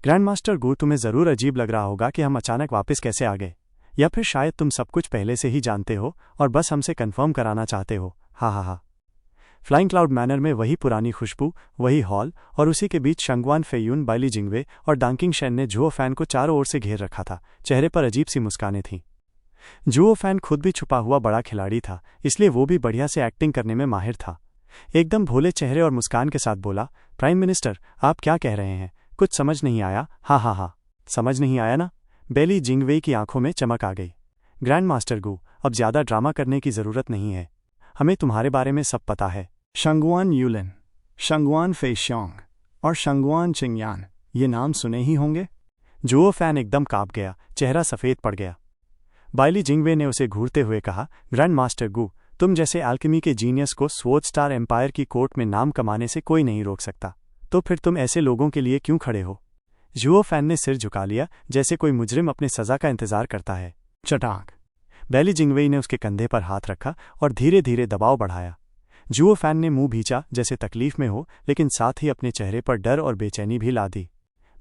Grand master गू, तुम्हें ज़रूर अजीब लग रहा होगा कि हम अचानक वापस कैसे आ गए, या फिर शायद तुम सब कुछ पहले से ही जानते हो और बस हमसे कंफर्म कराना चाहते हो। हा हा हा। फ्लाइंग क्लाउड मैनर में वही पुरानी खुशबू, वही हॉल, और उसी के बीच शंगवान फेयून, बाइली जिंगवे और डांकिंग शेन ने जुओ फैन को चारों ओर से घेर रखा था। चेहरे पर अजीब सी मुस्कानें थीं। जुओ फैन खुद भी छुपा हुआ बड़ा खिलाड़ी था, इसलिए वो भी बढ़िया से एक्टिंग करने में माहिर था। एकदम भोले चेहरे और मुस्कान के साथ बोला, प्राइम मिनिस्टर, आप क्या कह रहे हैं? कुछ समझ नहीं आया। हा हा हा। समझ नहीं आया ना? बेली जिंगवे की आंखों में चमक आ गई। ग्रैंड मास्टर गू, अब ज्यादा ड्रामा करने की जरूरत नहीं है। हमें तुम्हारे बारे में सब पता है। शंगवान यूलिन, शंगवान फेशियांग और शंगवान चिंगयान, ये नाम सुने ही होंगे। जुओ फैन एकदम कांप गया, चेहरा सफ़ेद पड़ गया। बाइली जिंगवे ने उसे घूरते हुए कहा, ग्रैंड मास्टर गू, तुम जैसे एल्केमी के जीनियस को स्वॉर्ड स्टार एम्पायर की कोर्ट में नाम कमाने से कोई नहीं रोक सकता, तो फिर तुम ऐसे लोगों के लिए क्यों खड़े हो? जुओ फैन ने सिर झुका लिया, जैसे कोई मुजरिम अपने सज़ा का इंतजार करता है। चटाक। बेली जिंगवेई ने उसके कंधे पर हाथ रखा और धीरे धीरे दबाव बढ़ाया। जुओ फैन ने मुंह भींचा, जैसे तकलीफ में हो, लेकिन साथ ही अपने चेहरे पर डर और बेचैनी भी ला दी।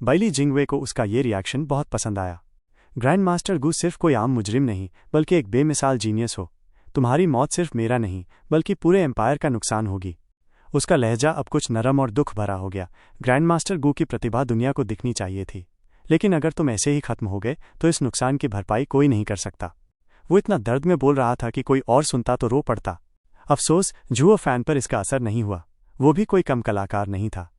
बाइली जिंगवे को उसका ये रिएक्शन बहुत पसंद आया। ग्रैंड मास्टर गू सिर्फ कोई आम मुजरिम नहीं, बल्कि एक बेमिसाल जीनियस हो। तुम्हारी मौत सिर्फ मेरा नहीं, बल्कि पूरे एम्पायर का नुकसान होगी। उसका लहजा अब कुछ नरम और दुख भरा हो गया। ग्रैंड मास्टर गू की प्रतिभा दुनिया को दिखनी चाहिए थी, लेकिन अगर तुम ऐसे ही खत्म हो गए तो इस नुकसान की भरपाई कोई नहीं कर सकता। वो इतना दर्द में बोल रहा था कि कोई और सुनता तो रो पड़ता। अफसोस, जुओ फैन पर इसका असर नहीं हुआ। वो भी कोई कम कलाकार नहीं था।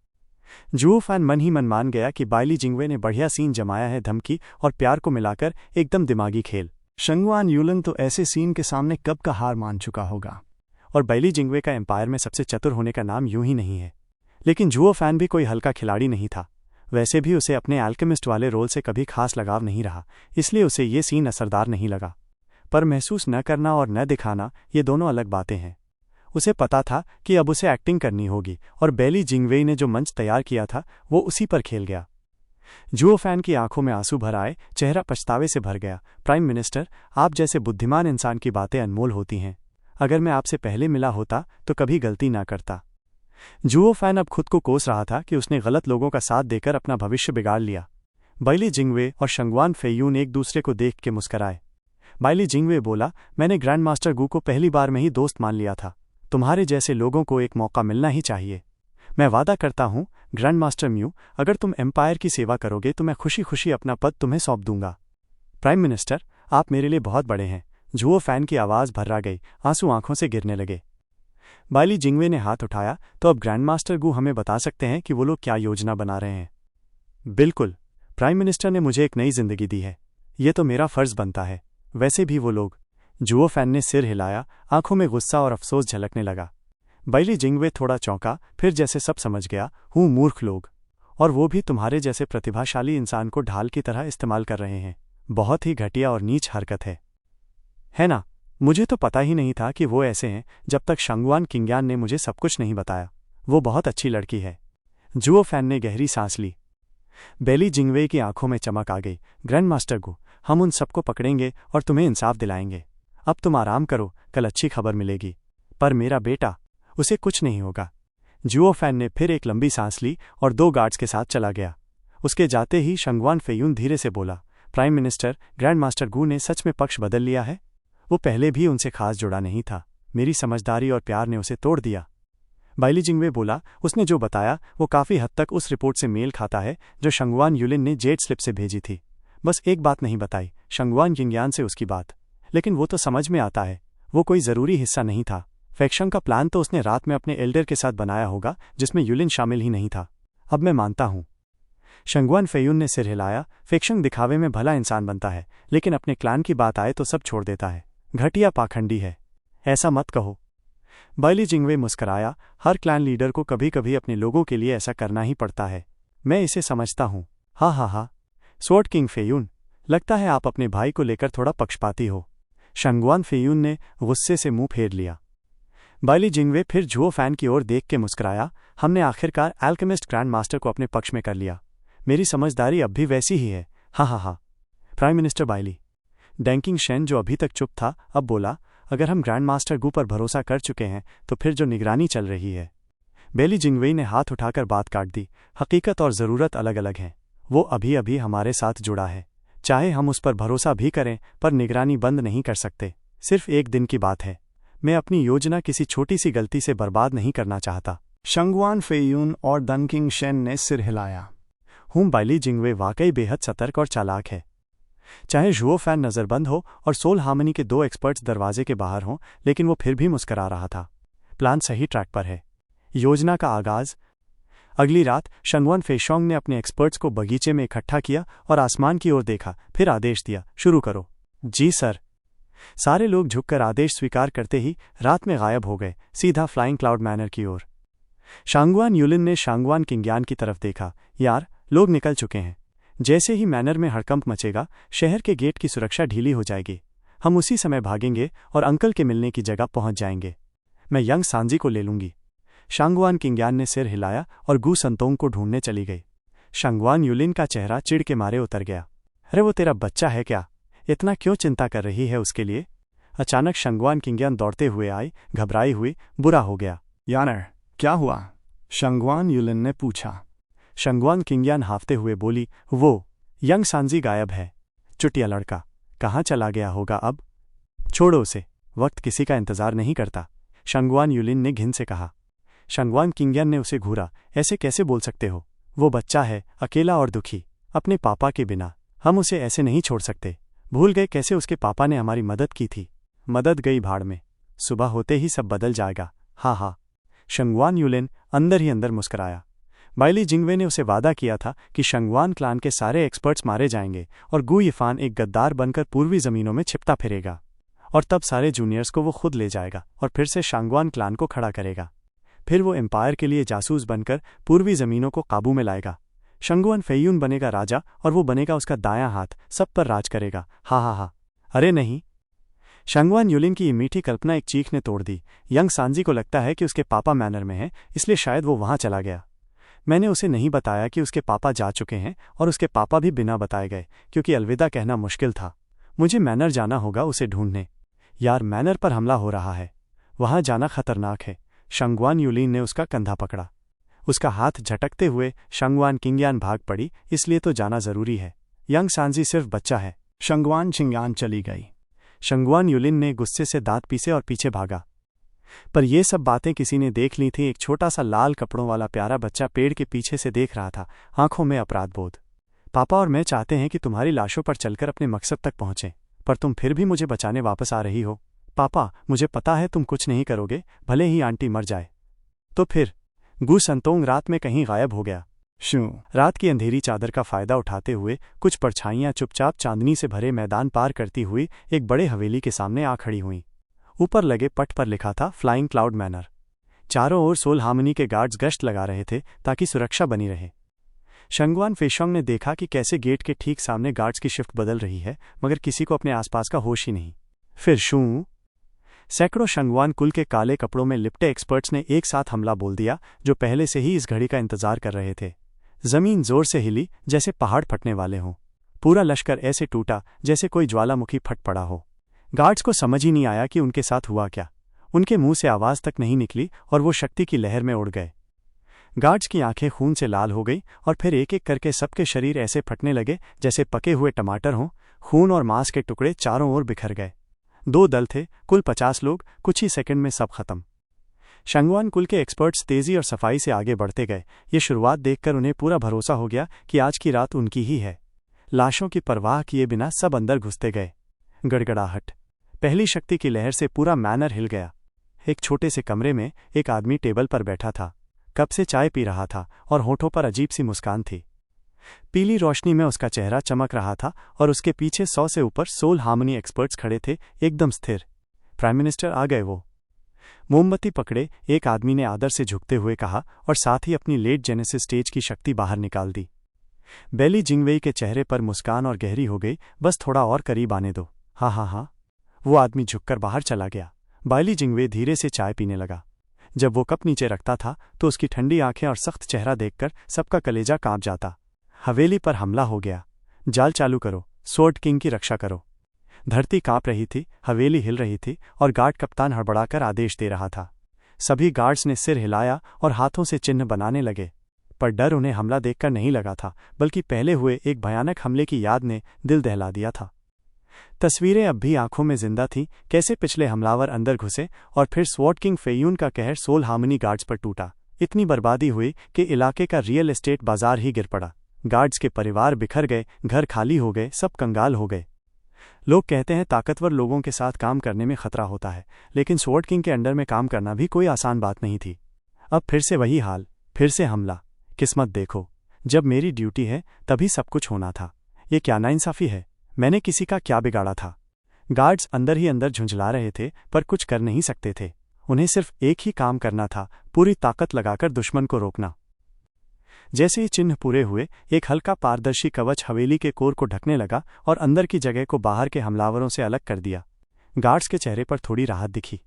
जुओ फैन मन ही मन मान गया कि बाइली जिंगवे ने बढ़िया सीन जमाया है, धमकी और प्यार को मिलाकर एकदम दिमागी खेल। शंगवान यूलिन तो ऐसे सीन के सामने कब का हार मान चुका होगा। और बाइली जिंगवे का एम्पायर में सबसे चतुर होने का नाम यूं ही नहीं है। लेकिन जुओ फैन भी कोई हल्का खिलाड़ी नहीं था। वैसे भी उसे अपने एल्केमिस्ट वाले रोल से कभी खास लगाव नहीं रहा, इसलिए उसे ये सीन असरदार नहीं लगा। पर महसूस न करना और न दिखाना, ये दोनों अलग बातें हैं। उसे पता था कि अब उसे एक्टिंग करनी होगी, और बेली जिंगवेई ने जो मंच तैयार किया था वो उसी पर खेल गया। जुओ फैन की आंखों में आंसू भर आए, चेहरा पछतावे से भर गया। प्राइम मिनिस्टर, आप जैसे बुद्धिमान इंसान की बातें अनमोल होती हैं। अगर मैं आपसे पहले मिला होता तो कभी गलती ना करता। जुओ फैन अब खुद को कोस रहा था कि उसने गलत लोगों का साथ देकर अपना भविष्य बिगाड़ लिया। बाइली जिंगवे और शंगवान फेयून एक दूसरे को देख के मुस्कराए। बाइली जिंगवे बोला, मैंने ग्रैंड मास्टर गू को पहली बार में ही दोस्त मान लिया था। तुम्हारे जैसे लोगों को एक मौका मिलना ही चाहिए। मैं वादा करता हूँ ग्रैंड मास्टर म्यू, अगर तुम एम्पायर की सेवा करोगे तो मैं खुशी खुशी अपना पद तुम्हें सौंप दूंगा। प्राइम मिनिस्टर, आप मेरे लिए बहुत बड़े हैं। जुओ फैन की आवाज़ भर्रा गई, आंसू आंखों से गिरने लगे। बाइली जिंगवे ने हाथ उठाया, तो अब ग्रैंड मास्टर गू हमें बता सकते हैं कि वो लोग क्या योजना बना रहे हैं? बिल्कुल, प्राइम मिनिस्टर ने मुझे एक नई जिंदगी दी है, ये तो मेरा फर्ज बनता है। वैसे भी वो लोग। जुओ फैन ने सिर हिलाया, आंखों में गुस्सा और अफसोस झलकने लगा। बाइली जिंगवे थोड़ा चौंका, फिर जैसे सब समझ गया, हूँ मूर्ख लोग, और वो भी तुम्हारे जैसे प्रतिभाशाली इंसान को ढाल की तरह इस्तेमाल कर रहे हैं। बहुत ही घटिया और नीच हरकत है ना? मुझे तो पता ही नहीं था कि वो ऐसे हैं, जब तक शंगवान किंगयान ने मुझे सब कुछ नहीं बताया। वो बहुत अच्छी लड़की है। जुओ फैन ने गहरी सांस ली। बेली जिंगवे की आंखों में चमक आ गई। ग्रैंड मास्टर गू, हम उन सबको पकड़ेंगे और तुम्हें इंसाफ दिलाएंगे। अब तुम आराम करो, कल अच्छी खबर मिलेगी। पर मेरा बेटा, उसे कुछ नहीं होगा। जुओ फैन ने फिर एक लंबी सांस ली और 2 गार्ड्स के साथ चला गया। उसके जाते ही शंगवान फेयून धीरे से बोला, प्राइम मिनिस्टर, ग्रैंड मास्टर गू ने सच में पक्ष बदल लिया है। वो पहले भी उनसे खास जुड़ा नहीं था। मेरी समझदारी और प्यार ने उसे तोड़ दिया। बाइली जिंगवे बोला, उसने जो बताया वो काफ़ी हद तक उस रिपोर्ट से मेल खाता है जो शंगवान यूलिन ने जेट स्लिप से भेजी थी। बस एक बात नहीं बताई, शंगवान किंगयान से उसकी बात। लेकिन वो तो समझ में आता है, वो कोई ज़रूरी हिस्सा नहीं था। फेक्शन का प्लान तो उसने रात में अपने एल्डर के साथ बनाया होगा, जिसमें यूलिन शामिल ही नहीं था। अब मैं मानता हूँ। शंगवान फेयून ने सिर हिलाया। फेक्शन दिखावे में भला इंसान बनता है, लेकिन अपने क्लान की बात आए तो सब छोड़ देता है। घटिया पाखंडी है। ऐसा मत कहो। बाइली जिंगवे मुस्कराया। हर क्लैन लीडर को कभी कभी अपने लोगों के लिए ऐसा करना ही पड़ता है। मैं इसे समझता हूँ। हा हा हा। स्वॉर्ड किंग फेयून, लगता है आप अपने भाई को लेकर थोड़ा पक्षपाती हो। शंगवान फेयून ने गुस्से से मुंह फेर लिया। बाइली जिंगवे फिर जुओ फैन की ओर देख के मुस्कुराया। हमने आखिरकार एल्केमिस्ट ग्रैंड मास्टर को अपने पक्ष में कर लिया। मेरी समझदारी अब भी वैसी ही है। हा हा हा। प्राइम मिनिस्टर बाइली। डैंकिंग शेन, जो अभी तक चुप था, अब बोला, अगर हम ग्रैंड मास्टर गू पर भरोसा कर चुके हैं तो फिर जो निगरानी चल रही है। बेली जिंगवेई ने हाथ उठाकर बात काट दी। हकीकत और ज़रूरत अलग अलग हैं। वो अभी अभी हमारे साथ जुड़ा है। चाहे हम उस पर भरोसा भी करें, पर निगरानी बंद नहीं कर सकते। सिर्फ एक दिन की बात है। मैं अपनी योजना किसी छोटी सी गलती से बर्बाद नहीं करना चाहता। शंगवान फेयून और दनकिंग शेन ने सिर हिलाया। बाइली जिंगवे वाकई बेहद सतर्क और चालाक है। चाहे जुओ फैन नज़रबंद हो और सोल हार्मनी के 2 एक्सपर्ट्स दरवाजे के बाहर हों, लेकिन वो फिर भी मुस्करा रहा था। प्लान सही ट्रैक पर है। योजना का आगाज। अगली रात शंगवान फेशोंग ने अपने एक्सपर्ट्स को बगीचे में इकट्ठा किया और आसमान की ओर देखा, फिर आदेश दिया, शुरू करो। जी सर। सारे लोग झुककर आदेश स्वीकार करते ही रात में गायब हो गए, सीधा फ्लाइंग क्लाउड मैनर की ओर। शांगवान यूलिन ने शांगवान किंग्यान की तरफ देखा। यार, लोग निकल चुके हैं। जैसे ही मैनर में हड़कंप मचेगा, शहर के गेट की सुरक्षा ढीली हो जाएगी। हम उसी समय भागेंगे और अंकल के मिलने की जगह पहुंच जाएंगे। मैं यंग सांजी को ले लूंगी। शांगवान किंग्यान ने सिर हिलाया और गू संतोंग को ढूंढने चली गई। शांगवान यूलिन का चेहरा चिढ़ के मारे उतर गया। अरे वो तेरा बच्चा है क्या? इतना क्यों चिंता कर रही है उसके लिए? अचानक शांगवान किंग्यान दौड़ते हुए आई, घबराई हुई। बुरा हो गया। यानर, क्या हुआ? शंगवान यूलिन ने पूछा। शांगवान किंग्यान हाफते हुए बोली, वो यंग सांजी गायब है। चुटिया लड़का, कहाँ चला गया होगा अब? छोड़ो उसे, वक्त किसी का इंतजार नहीं करता, शांगवान यूलिन ने घिन से कहा। शांगवान किंग्यान ने उसे घूरा। ऐसे कैसे बोल सकते हो? वो बच्चा है, अकेला और दुखी, अपने पापा के बिना। हम उसे ऐसे नहीं छोड़ सकते। भूल गए कैसे उसके पापा ने हमारी मदद की थी? मदद गई भाड़ में। सुबह होते ही सब बदल जाएगा। हाँ हाँ। शांगवान यूलिन अंदर ही अंदर मुस्कराया। बाइली जिंगवे ने उसे वादा किया था कि शांगवान क्लान के सारे एक्सपर्ट्स मारे जाएंगे और गू यिफान एक गद्दार बनकर पूर्वी जमीनों में छिपता फिरेगा, और तब सारे जूनियर्स को वो खुद ले जाएगा और फिर से शांगवान क्लान को खड़ा करेगा। फिर वो एम्पायर के लिए जासूस बनकर पूर्वी जमीनों को काबू में लाएगा। शंगवान फेयून बनेगा राजा और वो बनेगा उसका दायां हाथ, सब पर राज करेगा। हा हा हा। अरे नहीं। शांगवान यूलिन की ये मीठी कल्पना एक चीख ने तोड़ दी। यंग सांजी को लगता है कि उसके पापा मैनर में हैं, इसलिए शायद वो वहां चला गया। मैंने उसे नहीं बताया कि उसके पापा जा चुके हैं, और उसके पापा भी बिना बताए गए, क्योंकि अलविदा कहना मुश्किल था। मुझे मैनर जाना होगा उसे ढूंढने। यार, मैनर पर हमला हो रहा है, वहां जाना खतरनाक है। शांगवान यूलिन ने उसका कंधा पकड़ा। उसका हाथ झटकते हुए शांगवान किंग्यान भाग पड़ी, इसलिए तो जाना जरूरी है। यंग सांजी सिर्फ बच्चा है। शंगवान चिंग्यान चली गई। शांगवान यूलिन ने गुस्से से दांत पीसे और पीछे भागा। पर ये सब बातें किसी ने देख ली थी। एक छोटा सा लाल कपड़ों वाला प्यारा बच्चा पेड़ के पीछे से देख रहा था, आंखों में अपराध बोध। पापा और मैं चाहते हैं कि तुम्हारी लाशों पर चलकर अपने मकसद तक पहुंचें, पर तुम फिर भी मुझे बचाने वापस आ रही हो। पापा, मुझे पता है तुम कुछ नहीं करोगे, भले ही आंटी मर जाए। तो फिर? गू संतोंग रात में कहीं गायब हो गया। रात की अंधेरी चादर का फायदा उठाते हुए कुछ परछाइयां चुपचाप चांदनी से भरे मैदान पार करती हुई एक बड़े हवेली के सामने आ खड़ी हुईं। ऊपर लगे पट पर लिखा था फ्लाइंग क्लाउड मैनर। चारों ओर सोल हार्मनी के गार्ड्स गश्त लगा रहे थे ताकि सुरक्षा बनी रहे। शंगवान फेशोंग ने देखा कि कैसे गेट के ठीक सामने गार्ड्स की शिफ्ट बदल रही है, मगर किसी को अपने आसपास का होश ही नहीं। फिर शू सैकड़ों शंगवान कुल के काले कपड़ों में लिपटे एक्सपर्ट्स ने एक साथ हमला बोल दिया, जो पहले से ही इस घड़ी का इंतजार कर रहे थे। जमीन जोर से हिली जैसे पहाड़ फटने वाले हों। पूरा लश्कर ऐसे टूटा जैसे कोई ज्वालामुखी फट पड़ा हो। गार्ड्स को समझ ही नहीं आया कि उनके साथ हुआ क्या। उनके मुंह से आवाज तक नहीं निकली और वो शक्ति की लहर में उड़ गए। गार्ड्स की आंखें खून से लाल हो गई और फिर एक एक करके सबके शरीर ऐसे फटने लगे जैसे पके हुए टमाटर हों। खून और मांस के टुकड़े चारों ओर बिखर गए। 2 दल थे, कुल 50 लोग, कुछ ही सेकंड में सब खत्म। शंगवान कुल के एक्सपर्ट्स तेजी और सफाई से आगे बढ़ते गए। ये शुरुआत देखकर उन्हें पूरा भरोसा हो गया कि आज की रात उनकी ही है। लाशों की परवाह किए बिना सब अंदर घुसते गए। गड़गड़ाहट। पहली शक्ति की लहर से पूरा मैनर हिल गया। एक छोटे से कमरे में एक आदमी टेबल पर बैठा था, कप से चाय पी रहा था और होठों पर अजीब सी मुस्कान थी। पीली रोशनी में उसका चेहरा चमक रहा था और उसके पीछे 100 से ऊपर सोल हार्मनी एक्सपर्ट्स खड़े थे, एकदम स्थिर। प्राइम मिनिस्टर आ गए वो। मोमबत्ती पकड़े एक आदमी ने आदर से झुकते हुए कहा और साथ ही अपनी लेट जेनेसिस स्टेज की शक्ति बाहर निकाल दी। बेली जिंगवेई के चेहरे पर मुस्कान और गहरी हो गई। बस थोड़ा और करीब आने दो। हाँ हाँ हाँ। वो आदमी झुककर बाहर चला गया। बाइली जिंगवे धीरे से चाय पीने लगा। जब वो कप नीचे रखता था तो उसकी ठंडी आंखें और सख्त चेहरा देखकर सबका कलेजा कांप जाता। हवेली पर हमला हो गया। जाल चालू करो, स्वॉर्ड किंग की रक्षा करो। धरती कांप रही थी, हवेली हिल रही थी और गार्ड कप्तान हड़बड़ाकर आदेश दे रहा था। सभी गार्ड्स ने सिर हिलाया और हाथों से चिन्ह बनाने लगे। पर डर उन्हें हमला देखकर नहीं लगा था, बल्कि पहले हुए एक भयानक हमले की याद ने दिल दहला दिया था। तस्वीरें अब भी आंखों में जिंदा थीं, कैसे पिछले हमलावर अंदर घुसे और फिर स्वॉट किंग फेयून का कहर सोल हार्मनी गार्ड्स पर टूटा। इतनी बर्बादी हुई कि इलाके का रियल एस्टेट बाजार ही गिर पड़ा। गार्ड्स के परिवार बिखर गए, घर खाली हो गए, सब कंगाल हो गए। लोग कहते हैं ताकतवर लोगों के साथ काम करने में खतरा होता है, लेकिन स्वॉट किंग के अंडर में काम करना भी कोई आसान बात नहीं थी। अब फिर से वही हाल, फिर से हमला। किस्मत देखो, जब मेरी ड्यूटी है तभी सब कुछ होना था। ये क्या नाइंसाफी है, मैंने किसी का क्या बिगाड़ा था। गार्ड्स अंदर ही अंदर झुंझला रहे थे, पर कुछ कर नहीं सकते थे। उन्हें सिर्फ एक ही काम करना था, पूरी ताकत लगाकर दुश्मन को रोकना। जैसे ही चिन्ह पूरे हुए, एक हल्का पारदर्शी कवच हवेली के कोर को ढकने लगा और अंदर की जगह को बाहर के हमलावरों से अलग कर दिया। गार्ड्स के चेहरे पर थोड़ी राहत दिखी।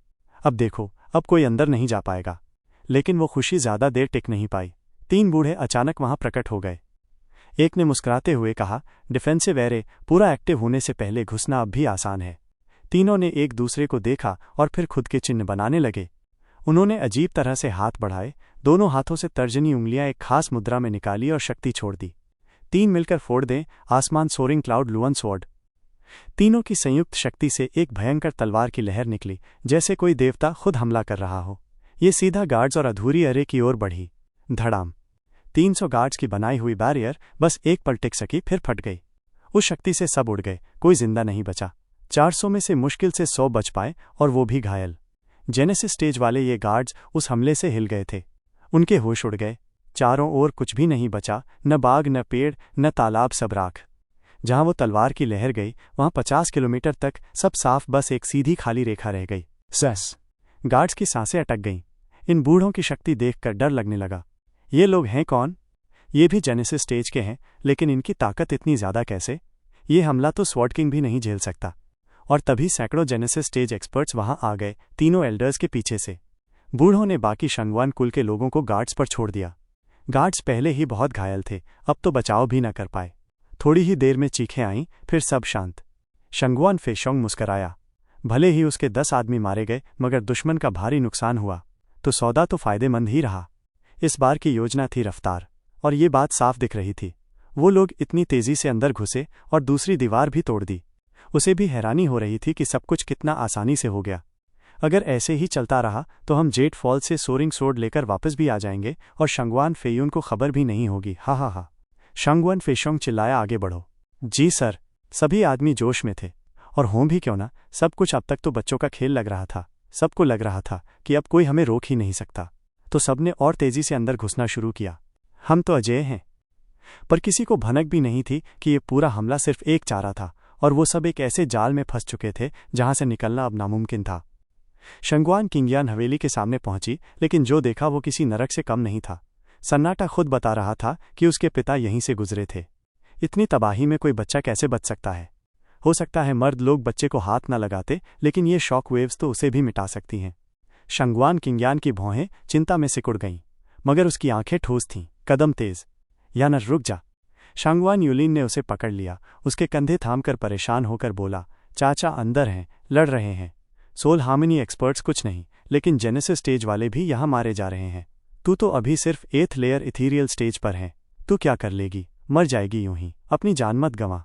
अब देखो, अब कोई अंदर नहीं जा पाएगा। लेकिन वो खुशी ज्यादा देर टिक नहीं पाई। 3 बूढ़े अचानक वहां प्रकट हो गए। एक ने मुस्कुराते हुए कहा, डिफेंसिव एरे पूरा एक्टिव होने से पहले घुसना अब भी आसान है। तीनों ने एक दूसरे को देखा और फिर खुद के चिन्ह बनाने लगे। उन्होंने अजीब तरह से हाथ बढ़ाए, दोनों हाथों से तर्जनी उंगलियां एक खास मुद्रा में निकाली और शक्ति छोड़ दी। 3 मिलकर फोड़ दें आसमान, सोरिंग क्लाउड, लुअन स्वॉर्ड। तीनों की संयुक्त शक्ति से एक भयंकर तलवार की लहर निकली, जैसे कोई देवता खुद हमला कर रहा हो। ये सीधा गार्ड्स और अधूरी एरे की ओर बढ़ी। धड़ाम। 300 गार्ड्स की बनाई हुई बैरियर बस एक पल टिक सकी, फिर फट गई। उस शक्ति से सब उड़ गए, कोई जिंदा नहीं बचा। 400 में से मुश्किल से 100 बच पाए, और वो भी घायल। जेनेसिस स्टेज वाले ये गार्ड्स उस हमले से हिल गए थे। उनके होश उड़ गए। चारों ओर कुछ भी नहीं बचा, न बाग, न पेड़, न तालाब, सब राख। जहां वो तलवार की लहर गई, वहां 50 किलोमीटर तक सब साफ, बस एक सीधी खाली रेखा रह गई। सस। गार्ड्स की सांसें अटक गईं। इन बूढ़ों की शक्ति देखकर डर लगने लगा। ये लोग हैं कौन? ये भी जेनेसिस स्टेज के हैं, लेकिन इनकी ताकत इतनी ज्यादा कैसे? ये हमला तो स्वॉट किंग भी नहीं झेल सकता। और तभी सैकड़ों जेनेसिस स्टेज एक्सपर्ट्स वहां आ गए, तीनों एल्डर्स के पीछे से। बूढ़ों ने बाकी शंगवान कुल के लोगों को गार्ड्स पर छोड़ दिया। गार्ड्स पहले ही बहुत घायल थे, अब तो बचाव भी न कर पाए। थोड़ी ही देर में चीखें आईं, फिर सब शांत। शंगवान फेशोंग मुस्कराया। भले ही उसके 10 आदमी मारे गए, मगर दुश्मन का भारी नुकसान हुआ, तो सौदा तो फायदेमंद ही रहा। इस बार की योजना थी रफ्तार, और ये बात साफ दिख रही थी। वो लोग इतनी तेजी से अंदर घुसे और दूसरी दीवार भी तोड़ दी। उसे भी हैरानी हो रही थी कि सब कुछ कितना आसानी से हो गया। अगर ऐसे ही चलता रहा तो हम जेट फॉल से सोरिंग सोर्ड लेकर वापस भी आ जाएंगे और शंगवान फेयून को खबर भी नहीं होगी। हा हा हा। शंगवान फेशोंग चिल्लाया, आगे बढ़ो। जी सर। सभी आदमी जोश में थे, और हों भी क्यों ना। सब कुछ अब तक तो बच्चों का खेल लग रहा था। सबको लग रहा था कि अब कोई हमें रोक ही नहीं सकता, तो सबने और तेजी से अंदर घुसना शुरू किया। हम तो अजेय हैं। पर किसी को भनक भी नहीं थी कि ये पूरा हमला सिर्फ एक चारा था, और वो सब एक ऐसे जाल में फंस चुके थे जहां से निकलना अब नामुमकिन था। शंगवान किंगयान हवेली के सामने पहुंची, लेकिन जो देखा वो किसी नरक से कम नहीं था। सन्नाटा खुद बता रहा था कि उसके पिता यहीं से गुजरे थे। इतनी तबाही में कोई बच्चा कैसे बच सकता है? हो सकता है मर्द लोग बच्चे को हाथ न लगाते, लेकिन ये शॉक वेव्स तो उसे भी मिटा सकती हैं। शंगवान किंगयान की भौहें चिंता में सिकुड़ गईं, मगर उसकी आंखें ठोस थीं, कदम तेज। यानर, रुक जा। शंगवान यूलिन ने उसे पकड़ लिया, उसके कंधे थामकर परेशान होकर बोला, चाचा अंदर हैं, लड़ रहे हैं। सोल हार्मनी एक्सपर्ट्स कुछ नहीं, लेकिन जेनेसिस स्टेज वाले भी यहां मारे जा रहे हैं। तू तो अभी सिर्फ 8th लेयर इथीरियल स्टेज पर है। तू क्या कर लेगी? मर जाएगी यूं ही। अपनी जान मत गंवा।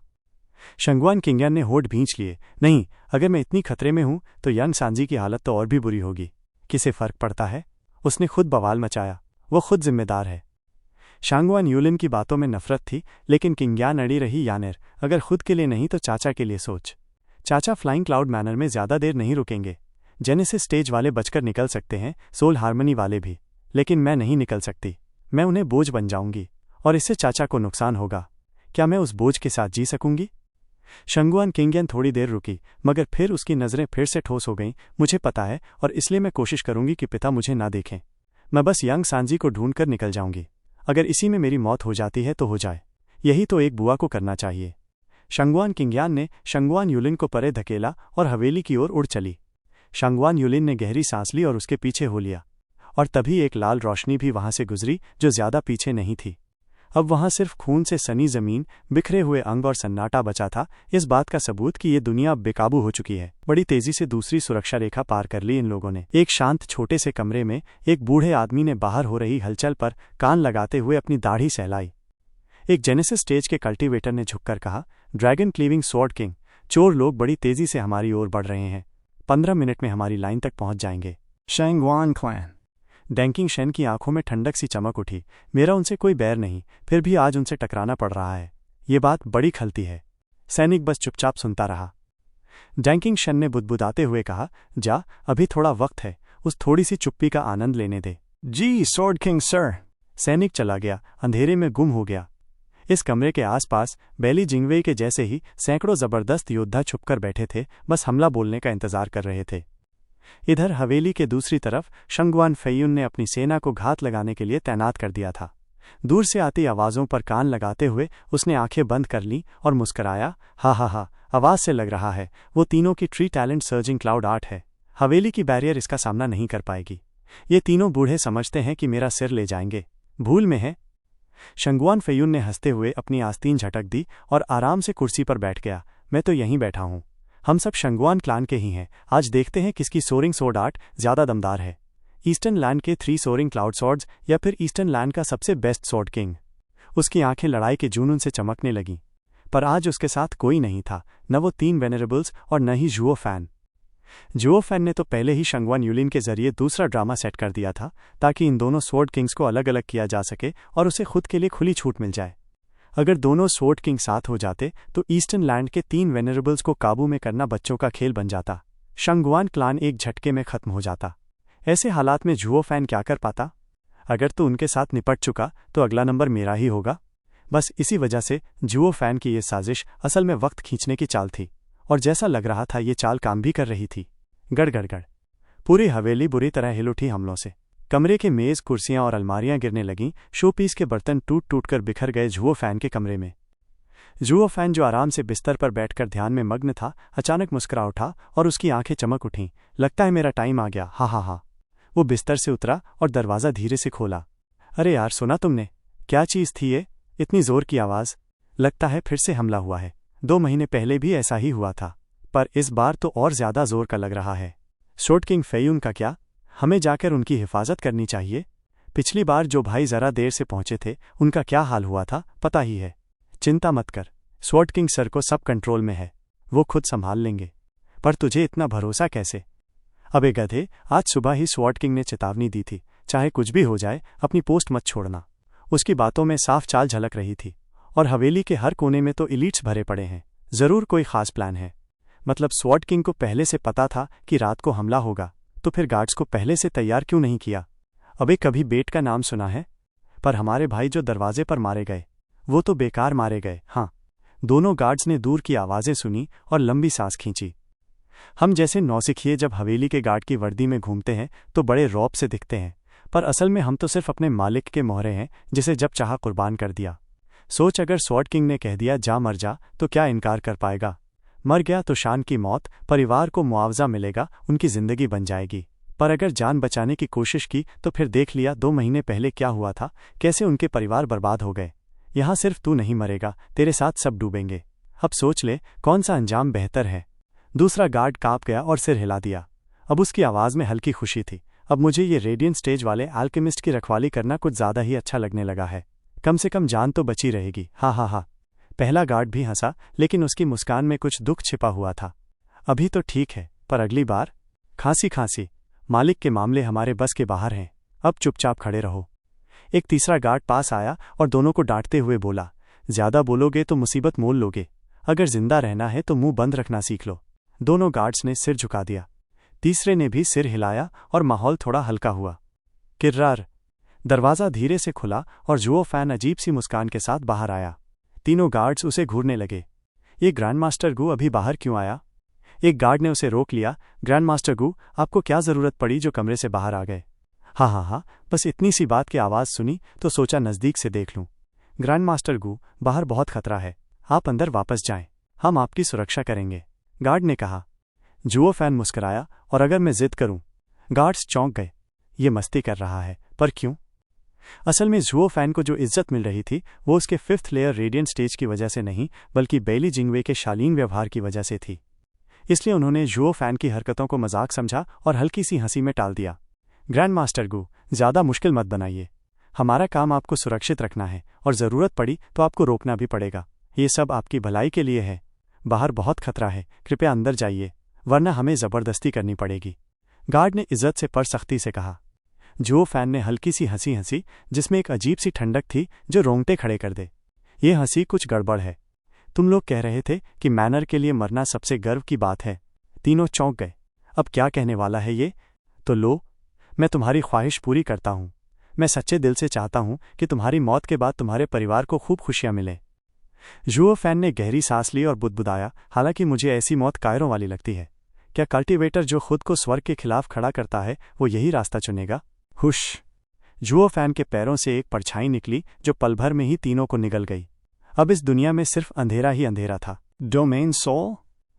शंगवान किंगयान ने होठ भींच लिए। नहीं, अगर मैं इतनी खतरे में हूं तो यंग सांजी की हालत तो और भी बुरी होगी। किसे फर्क पड़ता है? उसने खुद बवाल मचाया, वो खुद जिम्मेदार है। शांगवान यूलिन की बातों में नफरत थी, लेकिन किंगयान अड़ी रही। यानेर, अगर खुद के लिए नहीं तो चाचा के लिए सोच। चाचा फ्लाइंग क्लाउड मैनर में ज्यादा देर नहीं रुकेंगे। जेनेसिस स्टेज वाले बचकर निकल सकते हैं, सोल हार्मनी वाले भी, लेकिन मैं नहीं निकल सकती। मैं उन्हें बोझ बन जाऊंगी, और इससे चाचा को नुकसान होगा। क्या मैं उस बोझ के साथ जी सकूंगी? शंगवान किंगयान थोड़ी देर रुकी, मगर फिर उसकी नजरें फिर से ठोस हो गईं। मुझे पता है, और इसलिए मैं कोशिश करूंगी कि पिता मुझे ना देखें। मैं बस यंग सांजी को ढूंढकर निकल जाऊंगी। अगर इसी में मेरी मौत हो जाती है तो हो जाए। यही तो एक बुआ को करना चाहिए। शंगवान किंगयान ने शंगवान यूलिन को परे धकेला और हवेली की ओर उड़ चली। शंगवान यूलिन ने गहरी सांस ली और उसके पीछे हो लिया, और तभी एक लाल रोशनी भी वहां से गुजरी, जो ज्यादा पीछे नहीं थी। अब वहां सिर्फ खून से सनी जमीन, बिखरे हुए अंग और सन्नाटा बचा था, इस बात का सबूत कि ये दुनिया अब बेकाबू हो चुकी है। बड़ी तेजी से दूसरी सुरक्षा रेखा पार कर ली इन लोगों ने। एक शांत छोटे से कमरे में एक बूढ़े आदमी ने बाहर हो रही हलचल पर कान लगाते हुए अपनी दाढ़ी सहलाई। एक जेनेसिस स्टेज के कल्टीवेटर ने झुककर कहा, ड्रैगन क्लीविंग स्वॉर्ड किंग, चोर लोग बड़ी तेजी से हमारी ओर बढ़ रहे हैं। 15 मिनट में हमारी लाइन तक पहुंच जाएंगे। शैंगवान क्लैन। डैंकिंग शेन की आंखों में ठंडक सी चमक उठी। मेरा उनसे कोई बैर नहीं, फिर भी आज उनसे टकराना पड़ रहा है। ये बात बड़ी खलती है। सैनिक बस चुपचाप सुनता रहा। डैंकिंग शेन ने बुदबुदाते हुए कहा, जा, अभी थोड़ा वक्त है, उस थोड़ी सी चुप्पी का आनंद लेने दे। जी स्वॉर्ड किंग सर। सैनिक चला गया, अंधेरे में गुम हो गया। इस कमरे के आसपास बैली जिंगवेई के जैसे ही सैकड़ों जबरदस्त योद्धा छुपकर बैठे थे, बस हमला बोलने का इंतजार कर रहे थे। इधर हवेली के दूसरी तरफ शंगवान फेयुन ने अपनी सेना को घात लगाने के लिए तैनात कर दिया था। दूर से आती आवाज़ों पर कान लगाते हुए उसने आंखें बंद कर लीं और मुस्कराया, हा हा हा, आवाज़ से लग रहा है वो तीनों की tree talent surging cloud art है। हवेली की बैरियर इसका सामना नहीं कर पाएगी। ये तीनों बूढ़े समझते हैं कि मेरा सिर ले जाएंगे, भूल में है। शंगवान फेयुन ने हंसते हुए अपनी आस्तीन झटक दी और आराम से कुर्सी पर बैठ गया। मैं तो यहीं बैठा हूं। हम सब शंगवान क्लान के ही हैं। आज देखते हैं किसकी सोरिंग सोर्ड आर्ट ज्यादा दमदार है, ईस्टर्न लैंड के 3 सोरिंग क्लाउड सॉर्ड्स या फिर ईस्टर्न लैंड का सबसे बेस्ट सॉर्ड किंग। उसकी आंखें लड़ाई के जुनून से चमकने लगीं, पर आज उसके साथ कोई नहीं था, न वो 3 वेनरेबल्स और न ही जुओ फैन। जुओ फैन ने तो पहले ही शंगवान यूलिन के जरिए दूसरा ड्रामा सेट कर दिया था, ताकि इन दोनों स्वॉर्ड किंग्स को अलग अलग किया जा सके और उसे खुद के लिए खुली छूट मिल जाए। अगर दोनों स्वॉर्ड किंग साथ हो जाते तो ईस्टर्न लैंड के 3 वेनरेबल्स को काबू में करना बच्चों का खेल बन जाता। शंगवान क्लान एक झटके में खत्म हो जाता। ऐसे हालात में जुओ फैन क्या कर पाता? अगर तो उनके साथ निपट चुका तो अगला नंबर मेरा ही होगा। बस इसी वजह से जुओ फैन की ये साजिश असल में वक्त खींचने की चाल थी, और जैसा लग रहा था ये चाल काम भी कर रही थी। गड़गड़गड़ पूरी हवेली बुरी तरह हिल उठी हमलों से। कमरे के मेज, कुर्सियां और अलमारियां गिरने लगीं। शोपीस के बर्तन टूट टूट कर बिखर गए जुओ फैन के कमरे में। जुओ फैन, जो आराम से बिस्तर पर बैठकर ध्यान में मग्न था, अचानक मुस्कुरा उठा और उसकी आंखें चमक उठीं। लगता है मेरा टाइम आ गया, हा हा हा। वो बिस्तर से उतरा और दरवाज़ा धीरे से खोला। अरे यार, सुना तुमने? क्या चीज़ थी ये? इतनी जोर की आवाज़। लगता है फिर से हमला हुआ है। 2 महीने पहले भी ऐसा ही हुआ था, पर इस बार तो और ज्यादा जोर का लग रहा है। स्वॉर्ड किंग फेयुन का क्या? हमें जाकर उनकी हिफाजत करनी चाहिए। पिछली बार जो भाई जरा देर से पहुंचे थे, उनका क्या हाल हुआ था पता ही है। चिंता मत कर, स्वॉर्ड किंग सर को सब कंट्रोल में है, वो खुद संभाल लेंगे। पर तुझे इतना भरोसा कैसे? अबे गधे, आज सुबह ही स्वॉर्ड किंग ने चेतावनी दी थी, चाहे कुछ भी हो जाए अपनी पोस्ट मत छोड़ना। उसकी बातों में साफ चाल झलक रही थी। और हवेली के हर कोने में तो इलीट्स भरे पड़े हैं। जरूर कोई खास प्लान है। मतलब स्वॉर्ड किंग को पहले से पता था कि रात को हमला होगा, तो फिर गार्ड्स को पहले से तैयार क्यों नहीं किया? अबे कभी बेट का नाम सुना है? पर हमारे भाई जो दरवाजे पर मारे गए, वो तो बेकार मारे गए। हाँ, दोनों गार्ड्स ने दूर की आवाज़ें सुनी और लंबी सांस खींची। हम जैसे नौसिखिए जब हवेली के गार्ड की वर्दी में घूमते हैं तो बड़े रौब से दिखते हैं, पर असल में हम तो सिर्फ अपने मालिक के मोहरे हैं, जिसे जब चाहा कुर्बान कर दिया। सोच, अगर स्वॉर्ड किंग ने कह दिया जा मर जा, तो क्या इनकार कर पाएगा? मर गया तो शान की मौत, परिवार को मुआवजा मिलेगा, उनकी जिंदगी बन जाएगी। पर अगर जान बचाने की कोशिश की तो फिर देख लिया 2 महीने पहले क्या हुआ था, कैसे उनके परिवार बर्बाद हो गए। यहाँ सिर्फ तू नहीं मरेगा, तेरे साथ सब डूबेंगे। अब सोच ले कौन सा अंजाम बेहतर है। दूसरा गार्ड कांप गया और सिर हिला दिया। अब उसकी आवाज़ में हल्की खुशी थी। अब मुझे ये रेडियंट स्टेज वाले अल्केमिस्ट की रखवाली करना कुछ ज़्यादा ही अच्छा लगने लगा है। कम से कम जान तो बची रहेगी। हा हा हा। पहला गार्ड भी हंसा, लेकिन उसकी मुस्कान में कुछ दुख छिपा हुआ था। अभी तो ठीक है, पर अगली बार? खांसी खांसी, मालिक के मामले हमारे बस के बाहर हैं, अब चुपचाप खड़े रहो। एक तीसरा गार्ड पास आया और दोनों को डांटते हुए बोला, ज्यादा बोलोगे तो मुसीबत मोल लोगे, अगर जिंदा रहना है तो मुंह बंद रखना सीख लो। दोनों गार्ड्स ने सिर झुका दिया। तीसरे ने भी सिर हिलाया और माहौल थोड़ा हल्का हुआ। किर्रार। दरवाज़ा धीरे से खुला और जुओ फैन अजीब सी मुस्कान के साथ बाहर आया। तीनों गार्ड्स उसे घूरने लगे। ये ग्रैंड मास्टर गू अभी बाहर क्यों आया? एक गार्ड ने उसे रोक लिया। ग्रैंड मास्टर गू, आपको क्या ज़रूरत पड़ी जो कमरे से बाहर आ गए? हाँ हाँ हाँ, बस इतनी सी बात की आवाज़ सुनी तो सोचा नज़दीक से देख लूँ। ग्रैंड मास्टर गू, बाहर बहुत खतरा है, आप अंदर वापस जाएं, हम आपकी सुरक्षा करेंगे, गार्ड ने कहा। जुओ फैन मुस्कुराया, और अगर मैं जिद करूं? गार्ड्स चौंक गए। ये मस्ती कर रहा है, पर क्यों? असल में जुओ फैन को जो इज्जत मिल रही थी वो उसके 5th लेयर रेडियंट स्टेज की वजह से नहीं बल्कि बेली जिंगवे के शालीन व्यवहार की वजह से थी। इसलिए उन्होंने जुओ फैन की हरकतों को मजाक समझा और हल्की सी हंसी में टाल दिया। ग्रैंड मास्टर गू, ज़्यादा मुश्किल मत बनाइए। हमारा काम आपको सुरक्षित रखना है और ज़रूरत पड़ी तो आपको रोकना भी पड़ेगा। ये सब आपकी भलाई के लिए है। बाहर बहुत खतरा है, कृपया अंदर जाइए, वरना हमें ज़बरदस्ती करनी पड़ेगी। गार्ड ने इज्जत से पर सख्ती से कहा। जुओ फैन ने हल्की सी हंसी हंसी जिसमें एक अजीब सी ठंडक थी जो रोंगटे खड़े कर दे। ये हंसी कुछ गड़बड़ है। तुम लोग कह रहे थे कि मैनर के लिए मरना सबसे गर्व की बात है। तीनों चौंक गए। अब क्या कहने वाला है ये? तो लो, मैं तुम्हारी ख्वाहिश पूरी करता हूँ। मैं सच्चे दिल से चाहता हूँ कि तुम्हारी मौत के बाद तुम्हारे परिवार को खूब खुशियाँ मिले। जुओ फैन ने गहरी सांस ली और बुदबुदाया, हालांकि मुझे ऐसी मौत कायरों वाली लगती है। क्या कल्टीवेटर जो खुद को स्वर्ग के खिलाफ खड़ा करता है वो यही रास्ता चुनेगा? हुश! जुओ फैन के पैरों से एक परछाई निकली जो पल भर में ही तीनों को निगल गई। अब इस दुनिया में सिर्फ अंधेरा ही अंधेरा था। डोमेन सोल,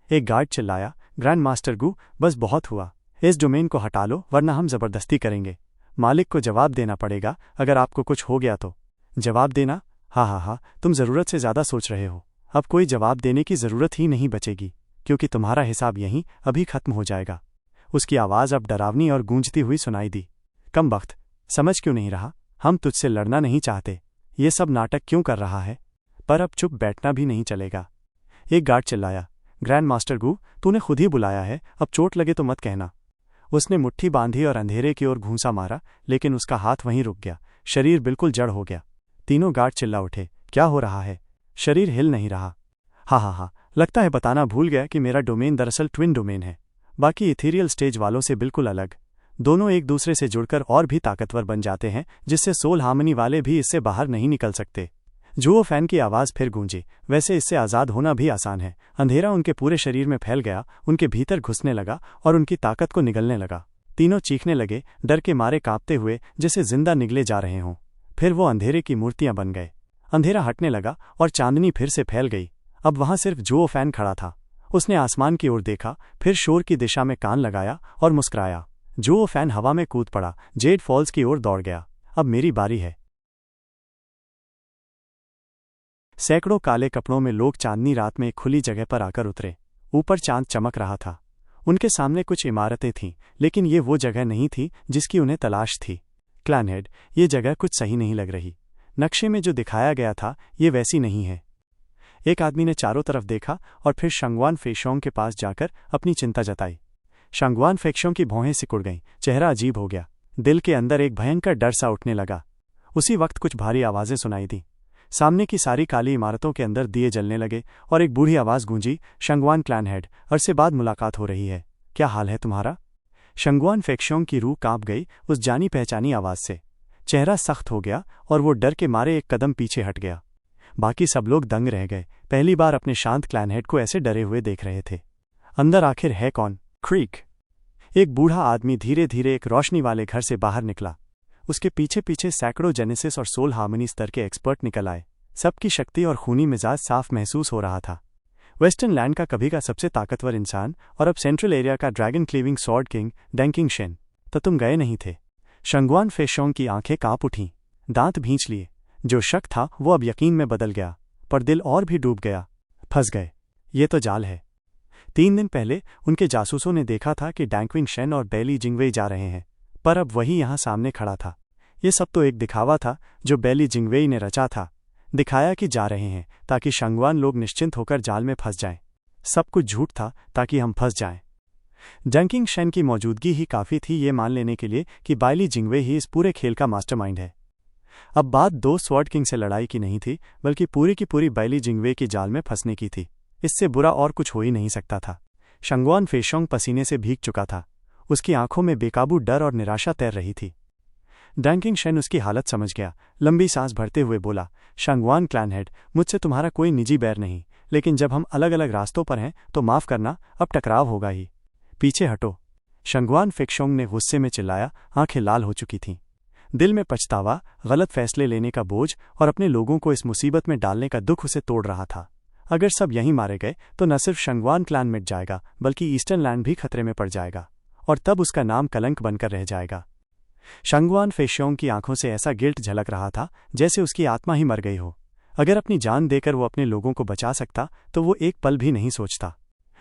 एक गार्ड चिल्लाया। ग्रैंड मास्टर गू, बस बहुत हुआ। इस डोमेन को हटा लो वरना हम जबरदस्ती करेंगे। मालिक को जवाब देना पड़ेगा अगर आपको कुछ हो गया तो। जवाब देना? हाँ, तुम ज़रूरत से ज़्यादा सोच रहे हो। अब कोई जवाब देने की ज़रूरत ही नहीं बचेगी क्योंकि तुम्हारा हिसाब यहीं अभी खत्म हो जाएगा। उसकी आवाज़ अब डरावनी और गूंजती हुई सुनाई दी। कम वक्त, समझ क्यों नहीं रहा? हम तुझसे लड़ना नहीं चाहते। ये सब नाटक क्यों कर रहा है? पर अब चुप बैठना भी नहीं चलेगा। एक गार्ड चिल्लाया। ग्रैंड मास्टर गू, तूने खुद ही बुलाया है, अब चोट लगे तो मत कहना। उसने मुट्ठी बांधी और अंधेरे की ओर घूंसा मारा, लेकिन उसका हाथ वहीं रुक गया। शरीर बिल्कुल जड़ हो गया। तीनों गार्ड चिल्ला उठे। क्या हो रहा है? शरीर हिल नहीं रहा। हाँ, लगता है बताना भूल गया कि मेरा डोमेन दरअसल ट्विन डोमेन है, बाकी इथीरियल स्टेज वालों से बिल्कुल अलग। दोनों एक दूसरे से जुड़कर और भी ताकतवर बन जाते हैं जिससे सोल हार्मनी वाले भी इससे बाहर नहीं निकल सकते। जुओ फैन की आवाज़ फिर गूंजी। वैसे इससे आज़ाद होना भी आसान है। अंधेरा उनके पूरे शरीर में फैल गया, उनके भीतर घुसने लगा और उनकी ताकत को निगलने लगा। तीनों चीखने लगे, डर के मारे कांपते हुए जैसे जिंदा निगले जा रहे हों। फिर वो अंधेरे की मूर्तियां बन गए। अंधेरा हटने लगा और चांदनी फिर से फैल गई। अब वहां सिर्फ जुओ फैन खड़ा था। उसने आसमान की ओर देखा, फिर शोर की दिशा में कान लगाया और मुस्कुराया। जुओ फैन हवा में कूद पड़ा, जेड फॉल्स की ओर दौड़ गया। अब मेरी बारी है। सैकड़ों काले कपड़ों में लोग चांदनी रात में एक खुली जगह पर आकर उतरे। ऊपर चांद चमक रहा था। उनके सामने कुछ इमारतें थीं, लेकिन ये वो जगह नहीं थी जिसकी उन्हें तलाश थी। क्लैनहेड, ये जगह कुछ सही नहीं लग रही। नक्शे में जो दिखाया गया था ये वैसी नहीं है। एक आदमी ने चारों तरफ देखा और फिर शंगवान फेशोंग के पास जाकर अपनी चिंता जताई। शंगवान फेशोंग की भौहें सिकुड़ गईं, चेहरा अजीब हो गया। दिल के अंदर एक भयंकर डर सा उठने लगा। उसी वक्त कुछ भारी आवाज़ें सुनाई दी। सामने की सारी काली इमारतों के अंदर दिए जलने लगे और एक बूढ़ी आवाज़ गूंजी, शंगवान क्लैनहेड, अरसे बाद मुलाकात हो रही है, क्या हाल है तुम्हारा? शंगवान फेशोंग की रूह कांप गई उस जानी पहचानी आवाज़ से। चेहरा सख्त हो गया और वो डर के मारे एक कदम पीछे हट गया। बाकी सब लोग दंग रह गए, पहली बार अपने शांत क्लैनहेड को ऐसे डरे हुए देख रहे थे। अंदर आखिर है कौन? क्रीक, एक बूढ़ा आदमी धीरे धीरे एक रोशनी वाले घर से बाहर निकला। उसके पीछे पीछे सैकड़ों जेनेसिस और सोल हार्मनी स्तर के एक्सपर्ट निकल आए। सबकी शक्ति और खूनी मिजाज साफ महसूस हो रहा था। वेस्टर्न लैंड का कभी का सबसे ताकतवर इंसान और अब सेंट्रल एरिया का ड्रैगन क्लीविंग सॉर्ड किंग डैंकिंग शेन। तो तुम गए नहीं थे? शंगवान फेशोंग की आंखें कांप उठीं, दांत भींच लिए। जो शक था वो अब यकीन में बदल गया, पर दिल और भी डूब गया। फंस गए, ये तो जाल है। 3 दिन पहले उनके जासूसों ने देखा था कि डैंक्विंग शेन और बेली जिंगवेई जा रहे हैं, पर अब वही यहां सामने खड़ा था। ये सब तो एक दिखावा था जो बेली जिंगवेई ने रचा था। दिखाया कि जा रहे हैं ताकि शंगवान लोग निश्चिंत होकर जाल में फंस जाएं। सब कुछ झूठ था ताकि हम फंस जाएं। डैंकिंग शेन की मौजूदगी ही काफ़ी थी ये मान लेने के लिए कि बेली जिंगवेई ही इस पूरे खेल का मास्टरमाइंड है। अब बात 2 स्वॉर्ड किंग से लड़ाई की नहीं थी, बल्कि पूरी की पूरी बेली जिंगवेई की जाल में फंसने की थी। इससे बुरा और कुछ हो ही नहीं सकता था। शंगवान फेशोंग पसीने से भीग चुका था। उसकी आंखों में बेकाबू डर और निराशा तैर रही थी। डैंकिंग शेन उसकी हालत समझ गया। लंबी सांस भरते हुए बोला, शंगवान क्लैनहेड, मुझसे तुम्हारा कोई निजी बैर नहीं, लेकिन जब हम अलग अलग रास्तों पर हैं तो माफ़ करना, अब टकराव होगा ही। पीछे हटो। शंगवान फेशोंग ने गुस्से में चिल्लाया, आंखें लाल हो चुकी थीं। दिल में पछतावा, गलत फैसले लेने का बोझ और अपने लोगों को इस मुसीबत में डालने का दुख उसे तोड़ रहा था। अगर सब यहीं मारे गए तो न सिर्फ शंगवान क्लैन मिट जाएगा बल्कि ईस्टर्न लैंड भी खतरे में पड़ जाएगा, और तब उसका नाम कलंक बनकर रह जाएगा। शंगुआन फेशियोंग की आंखों से ऐसा गिल्ट झलक रहा था जैसे उसकी आत्मा ही मर गई हो। अगर अपनी जान देकर वो अपने लोगों को बचा सकता तो वो एक पल भी नहीं सोचता।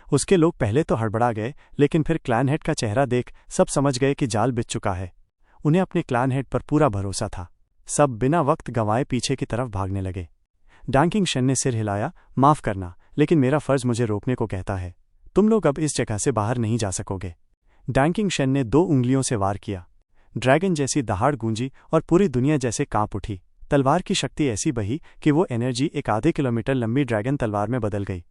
उसके लोग पहले तो हड़बड़ा गए, लेकिन फिर क्लैन हेड का चेहरा देख सब समझ गए कि जाल बिछ चुका है। उन्हें अपने क्लैन हेड पर पूरा भरोसा था। सब बिना वक्त गंवाए पीछे की तरफ भागने लगे। डैंकिंग शेन ने सिर हिलाया, माफ करना, लेकिन मेरा फर्ज मुझे रोकने को कहता है। तुम लोग अब इस जगह से बाहर नहीं जा सकोगे। डैंकिंग शेन ने 2 उंगलियों से वार किया। ड्रैगन जैसी दहाड़ गूंजी और पूरी दुनिया जैसे कांप उठी। तलवार की शक्ति ऐसी बही कि वो एनर्जी एक आधे किलोमीटर लंबी ड्रैगन तलवार में बदल गई।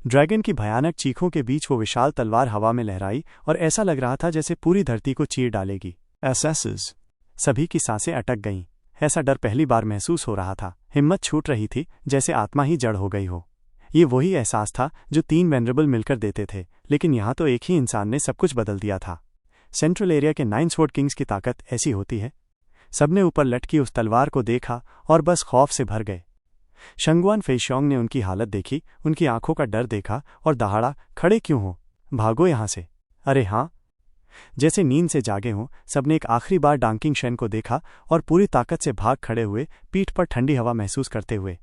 ड्रैगन की भयानक चीखों के बीच वो विशाल तलवार हवा में लहराई और ऐसा लग रहा था जैसे पूरी धरती को चीर डालेगी। एसएसएस सभी की सांसें अटक गईं। ऐसा डर पहली बार महसूस हो रहा था। हिम्मत छूट रही थी, जैसे आत्मा ही जड़ हो गई हो। ये वही एहसास था जो 3 वेनरेबल मिलकर देते थे, लेकिन यहाँ तो एक ही इंसान ने सब कुछ बदल दिया था। सेंट्रल एरिया के 9 स्वॉर्ड किंग्स की ताकत ऐसी होती है। सबने ऊपर लटकी उस तलवार को देखा और बस खौफ से भर गए। शंगुआन फेशियोंग ने उनकी हालत देखी, उनकी आंखों का डर देखा और दहाड़ा, खड़े क्यों हो, भागो यहां से। अरे हाँ, जैसे नींद से जागे हों, सबने एक आखिरी बार डैंकिंग शेन को देखा और पूरी ताकत से भाग खड़े हुए, पीठ पर ठंडी हवा महसूस करते हुए।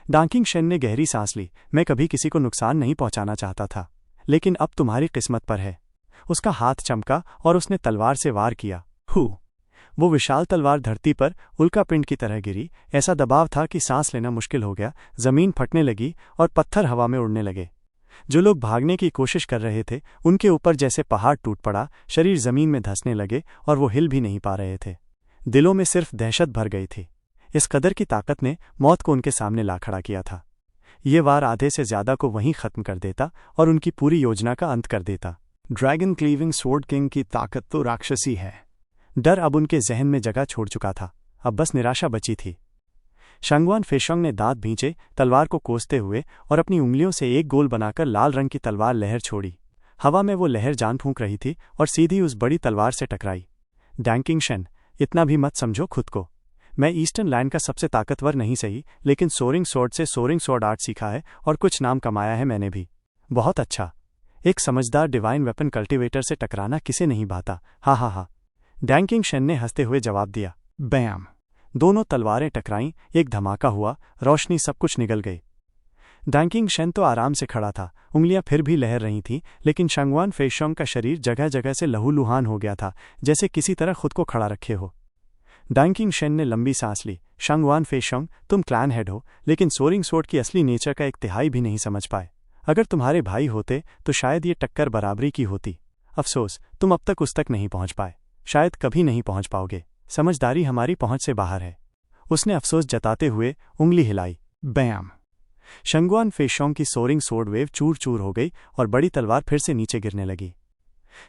डैंकिंग शेन ने गहरी सांस ली। मैं कभी किसी को नुकसान नहीं पहुंचाना चाहता था, लेकिन अब तुम्हारी किस्मत पर है। उसका हाथ चमका और उसने तलवार से वार किया। वो विशाल तलवार धरती पर उल्कापिंड की तरह गिरी। ऐसा दबाव था कि सांस लेना मुश्किल हो गया। जमीन फटने लगी और पत्थर हवा में उड़ने लगे। जो लोग भागने की कोशिश कर रहे थे उनके ऊपर जैसे पहाड़ टूट पड़ा, शरीर जमीन में धंसने लगे और वो हिल भी नहीं पा रहे थे। दिलों में सिर्फ दहशत भर गई थी। इस कदर की ताकत ने मौत को उनके सामने ला खड़ा किया था। ये वार आधे से ज्यादा को वहीं खत्म कर देता और उनकी पूरी योजना का अंत कर देता। ड्रैगन क्लीविंग स्वॉर्ड किंग की ताकत तो राक्षसी है। डर अब उनके जहन में जगह छोड़ चुका था। अब बस निराशा बची थी। शंगुआन फेशियोंग ने दांत भींचे, तलवार को कोसते हुए, और अपनी उंगलियों से एक गोल बनाकर लाल रंग की तलवार लहर छोड़ी। हवा में वो लहर जान फूंक रही थी और सीधी उस बड़ी तलवार से टकराई। डैंकिंग शेन, इतना भी मत समझो खुद को। मैं ईस्टर्न लैंड का सबसे ताकतवर नहीं सही, लेकिन सोरिंग स्वॉर्ड से सोरिंग स्वॉर्ड आर्ट सीखा है और कुछ नाम कमाया है मैंने भी। बहुत अच्छा। एक समझदार डिवाइन वेपन कल्टिवेटर से टकराना किसे नहीं भाता। हा हा हा, डैंकिंग शेन ने हंसते हुए जवाब दिया। बैम! दोनों तलवारें टकराईं, एक धमाका हुआ, रोशनी, सब कुछ निगल गई। डैंकिंग शेन तो आराम से खड़ा था, उंगलियां फिर भी लहर रही थीं, लेकिन शंगुआन फेशियोंग का शरीर जगह जगह से लहूलुहान हो गया था, जैसे किसी तरह खुद को खड़ा रखे हो। डैंकिंग शेन ने लंबी सांस ली। शंगुआन फेशियोंग, तुम क्लैन हेड हो, लेकिन सोरिंग स्वॉर्ड की असली नेचर का 1/3 भी नहीं समझ पाए। अगर तुम्हारे भाई होते तो शायद ये टक्कर बराबरी की होती। अफसोस, तुम अब तक उस तक नहीं पहुंच पाए, शायद कभी नहीं पहुंच पाओगे। समझदारी हमारी पहुंच से बाहर है। उसने अफसोस जताते हुए उंगली हिलाई। बैम! शंगुआन फेशियोंग की सोरिंग स्वॉर्ड वेव चूर चूर हो गई और बड़ी तलवार फिर से नीचे गिरने लगी।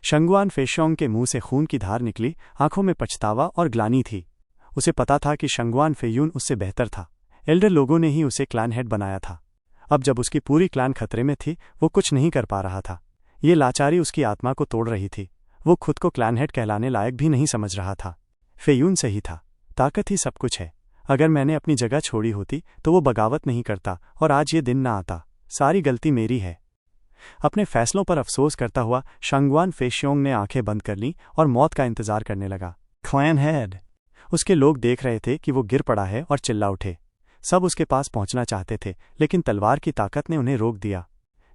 शंगुआन फेशियोंग के मुंह से खून की धार निकली, आंखों में पछतावा और ग्लानि थी। उसे पता था कि शंगुआन फेयून उससे बेहतर था। एल्डर लोगों ने ही उसे क्लैन हेड बनाया था। अब जब उसकी पूरी क्लैन खतरे में थी, वो कुछ नहीं कर पा रहा था। ये लाचारी उसकी आत्मा को तोड़ रही थी। वो खुद को क्लैन हेड कहलाने लायक भी नहीं समझ रहा था। फेयून सही था, ताकत ही सब कुछ है। अगर मैंने अपनी जगह छोड़ी होती तो वो बगावत नहीं करता और आज ये दिन ना आता। सारी गलती मेरी है। अपने फैसलों पर अफसोस करता हुआ शंगुआन फेशियोंग ने आंखें बंद कर लीं और मौत का इंतजार करने लगा। Clan head! उसके लोग देख रहे थे कि वो गिर पड़ा है और चिल्ला उठे। सब उसके पास पहुंचना चाहते थे, लेकिन तलवार की ताकत ने उन्हें रोक दिया।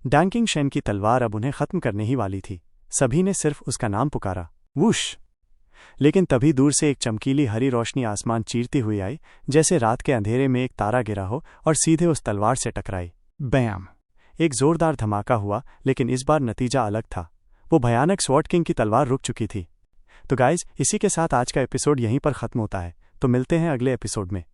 डैंकिंग शेन की तलवार अब उन्हें खत्म करने ही वाली थी। सभी ने सिर्फ उसका नाम पुकारा, वुश! लेकिन तभी दूर से एक चमकीली हरी रोशनी आसमान चीरती हुई आई, जैसे रात के अंधेरे में एक तारा गिरा हो, और सीधे उस तलवार से टकराई। बैम! एक जोरदार धमाका हुआ, लेकिन इस बार नतीजा अलग था। वो भयानक स्वॉर्ड किंग की तलवार रुक चुकी थी। तो गाइज, इसी के साथ आज का एपिसोड यहीं पर खत्म होता है। तो मिलते हैं अगले एपिसोड में।